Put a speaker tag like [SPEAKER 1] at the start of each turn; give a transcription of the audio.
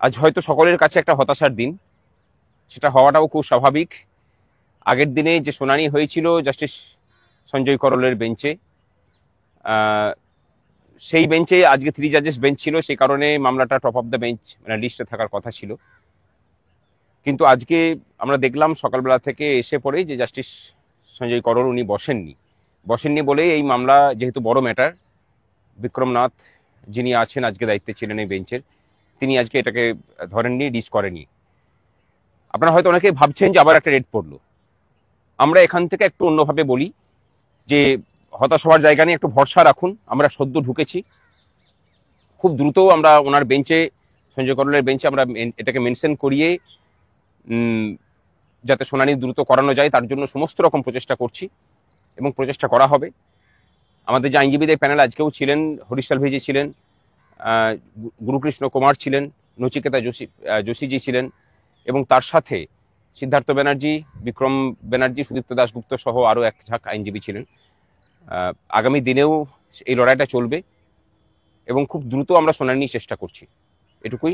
[SPEAKER 1] আজ হয়তো সকলের কাছে একটা হতাশার দিন, সেটা হওয়াটাও খুব স্বাভাবিক। আগের দিনে যে শুনানি হয়েছিল জাস্টিস সঞ্জয় করলের বেঞ্চে, সেই বেঞ্চে আজকে 3 জাজেস বেঞ্চ ছিল, সেই কারণে মামলাটা টপ অফ দ্য বেঞ্চ মানে লিস্টে থাকার কথা ছিল। কিন্তু আজকে আমরা দেখলাম সকালবেলা থেকে এসে পড়ে যে জাস্টিস সঞ্জয় করল উনি বসেননি বলেই এই মামলা, যেহেতু বড় ম্যাটার, বিক্রম নাথ যিনি আছেন আজকে দায়িত্বে ছিলেন এই বেঞ্চের, তিনি আজকে এটাকে ধরেননি, ডিস করেনি। আপনারা হয়তো অনেকেই ভাবছেন যে আবার একটা রেড পড়লো। আমরা এখান থেকে একটু অন্যভাবে বলি যে হতাশ হওয়ার জায়গা নিয়ে একটু ভরসা রাখুন। আমরা সদ্য ঢুকেছি, খুব দ্রুত আমরা ওনার বেঞ্চে, সঞ্জয় করলের বেঞ্চে আমরা এটাকে মেনশন করিয়ে যাতে শুনানি দ্রুত করানো যায় তার জন্য সমস্ত রকম প্রচেষ্টা করছি এবং প্রচেষ্টা করা হবে। আমাদের যে আইনজীবীদের প্যানেল আজকেও ছিলেন, হরিশ সালভেজি ছিলেন, গুরুকৃষ্ণ কুমার ছিলেন, নচিকেতা যোশীজি ছিলেন, এবং তার সাথে সিদ্ধার্থ ব্যানার্জি, বিক্রম ব্যানার্জি, সুদীপ্ত দাশগুপ্ত সহ আরও এক ঝাঁক আইনজীবী ছিলেন। আগামী দিনেও এই লড়াইটা চলবে এবং খুব দ্রুত আমরা শুনানির চেষ্টা করছি, এটুকুই।